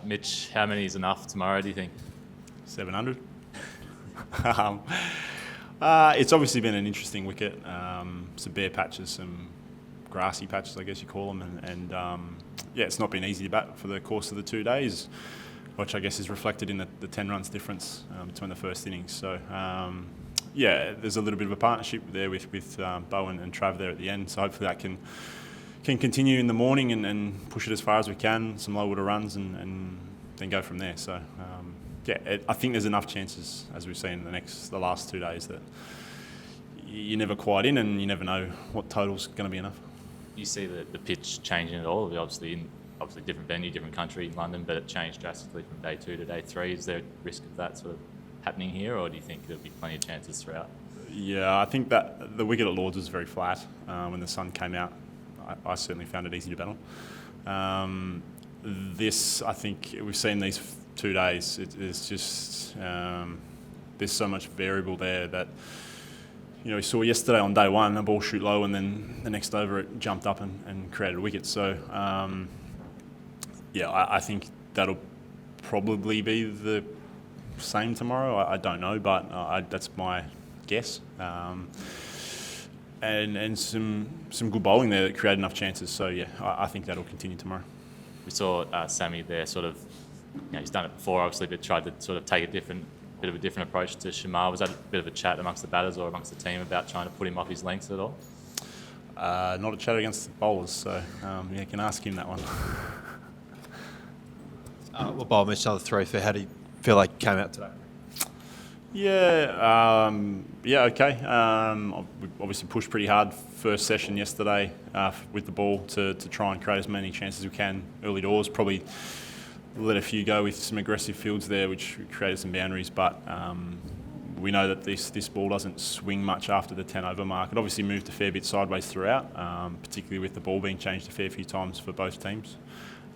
Mitch, how many is enough tomorrow, do you think? 700. It's obviously been an interesting wicket. Some bare patches, some grassy patches, I guess you call them. And it's not been easy to bat for the course of the 2 days, which I guess is reflected in the 10 runs difference between the first innings. So, there's a little bit of a partnership there with Bowen and Trav there at the end. So hopefully that can continue in the morning and push it as far as we can, some low order runs and then go from there. So, I think there's enough chances, as we've seen the last 2 days, that you're never quite in and you never know what total's going to be enough. Do you see the pitch changing at all? Obviously different venue, different country in London, but it changed drastically from day 2 to day 3. Is there a risk of that sort of happening here, or do you think there'll be plenty of chances throughout? Yeah, I think that the wicket at Lords was very flat when the sun came out. I certainly found it easy to battle. This, I think, we've seen these 2 days. It's just there's so much variable there that we saw yesterday on day 1 the ball shoot low, and then the next over it jumped up and created a wicket. So I think that'll probably be the same tomorrow. I don't know, but that's my guess. And some good bowling there that created enough chances. So I think that'll continue tomorrow. We saw Sammy there sort of, he's done it before obviously, but tried to sort of take a bit of a different approach to Shamar. Was that a bit of a chat amongst the batters or amongst the team about trying to put him off his lengths at all? Not a chat against the bowlers, so you can ask him that one. Bob mentioned another 3 for how do you feel like you came out today? Okay. We obviously pushed pretty hard first session yesterday with the ball to try and create as many chances as we can early doors. Probably let a few go with some aggressive fields there, which created some boundaries. But we know that this ball doesn't swing much after the 10 over mark. It obviously moved a fair bit sideways throughout, particularly with the ball being changed a fair few times for both teams.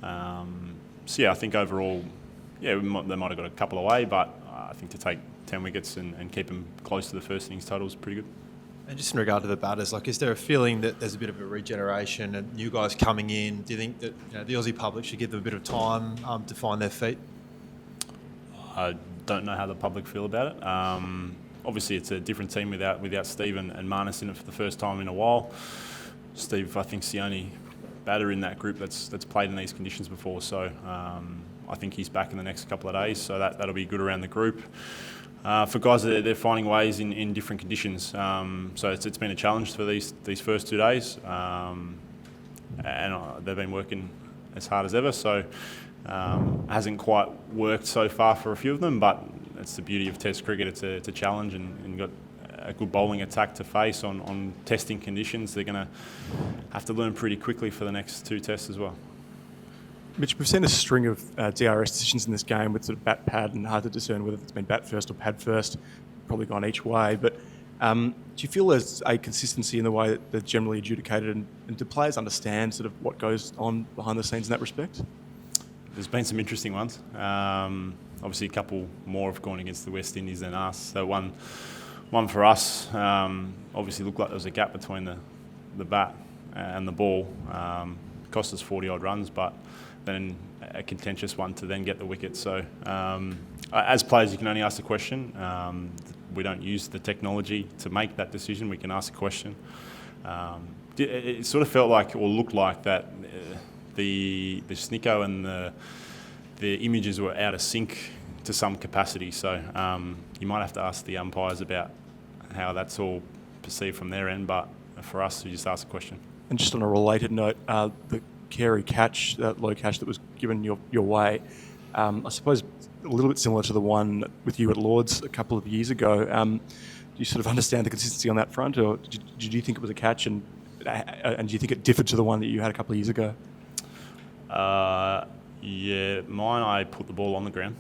I think overall, they might have got a couple away, but I think to take 10 wickets and keep them close to the first innings total is pretty good. And just in regard to the batters, is there a feeling that there's a bit of a regeneration and new guys coming in? Do you think that the Aussie public should give them a bit of time to find their feet? I don't know how the public feel about it. Obviously, it's a different team without Steve and Marnus in it for the first time in a while. Steve, I think, is the only batter in that group that's played in these conditions before. So I think he's back in the next couple of days. So that'll be good around the group. For guys, they're finding ways in different conditions. So it's been a challenge for these first 2 days, and they've been working as hard as ever. So it hasn't quite worked so far for a few of them, but it's the beauty of Test cricket. It's a challenge, and got a good bowling attack to face on testing conditions. They're going to have to learn pretty quickly for the next 2 tests as well. Mitch, we've seen a string of DRS decisions in this game with sort of bat pad, and hard to discern whether it's been bat first or pad first. Probably gone each way. But do you feel there's a consistency in the way that they're generally adjudicated, and do players understand sort of what goes on behind the scenes in that respect? There's been some interesting ones. Obviously, a couple more have gone against the West Indies than us. So one for us obviously looked like there was a gap between the bat and the ball. Cost us 40-odd runs, but then a contentious one to then get the wicket. So as players, you can only ask the question. We don't use the technology to make that decision. We can ask a question. It sort of felt like, or looked like, that the snicko and the images were out of sync to some capacity. So you might have to ask the umpires about how that's all perceived from their end. But for us, we just ask a question. And just on a related note, the Carey catch, that low catch that was given your way, I suppose a little bit similar to the one with you at Lords a couple of years ago. Do you sort of understand the consistency on that front, or did you think it was a catch, and do you think it differed to the one that you had a couple of years ago? Mine, I put the ball on the ground.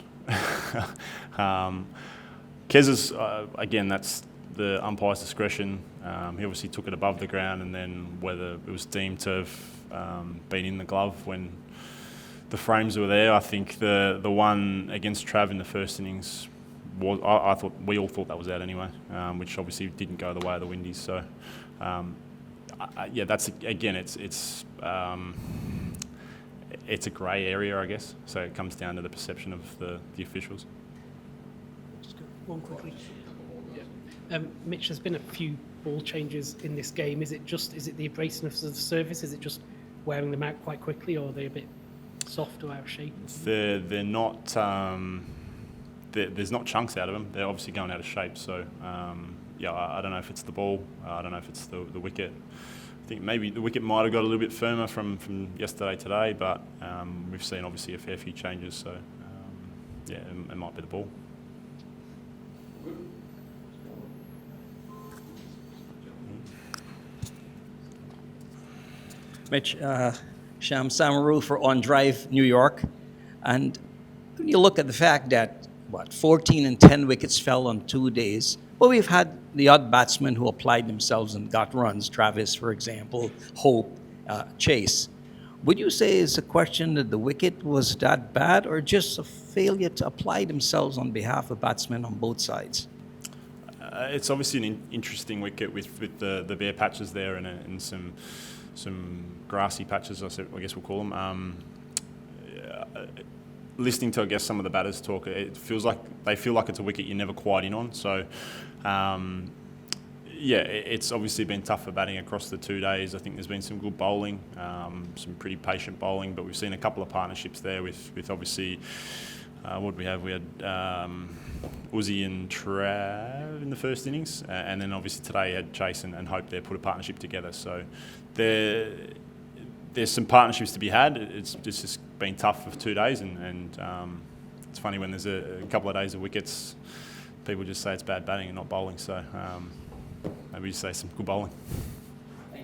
Kez's, again, that's the umpire's discretion. He obviously took it above the ground, and then whether it was deemed to have been in the glove when the frames were there. I think the one against Trav in the first innings was, I thought, we all thought that was out anyway, which obviously didn't go the way of the Windies. So it's a grey area, I guess. So it comes down to the perception of the officials. Just go one quickly. Mitch, there's been a few ball changes in this game. Is it the abrasiveness of the surface? Is it just wearing them out quite quickly, or are they a bit soft or out of shape? They're not. There's not chunks out of them. They're obviously going out of shape. So I don't know if it's the ball. I don't know if it's the wicket. I think maybe the wicket might have got a little bit firmer from yesterday today, but we've seen obviously a fair few changes. So it might be the ball. Mitch, Sham Samaru for On Drive, New York. And when you look at the fact that, 14 and 10 wickets fell on 2 days, well, we've had the odd batsmen who applied themselves and got runs, Travis, for example, Hope, Chase. Would you say it's a question that the wicket was that bad, or just a failure to apply themselves on behalf of batsmen on both sides? It's obviously an interesting wicket with the bare patches there and some grassy patches, I guess we'll call them. Listening to, I guess, some of the batters talk, it feels like they feel like it's a wicket you're never quite in on. So, it's obviously been tough for batting across the 2 days. I think there's been some good bowling, some pretty patient bowling, but we've seen a couple of partnerships there with obviously, what did we have? We had Uzi and Trav in the first innings, and then obviously today you had Chase and Hope there put a partnership together. So there's some partnerships to be had. It's just been tough for 2 days, and it's funny when there's a couple of days of wickets, people just say it's bad batting and not bowling. So maybe just say some good bowling.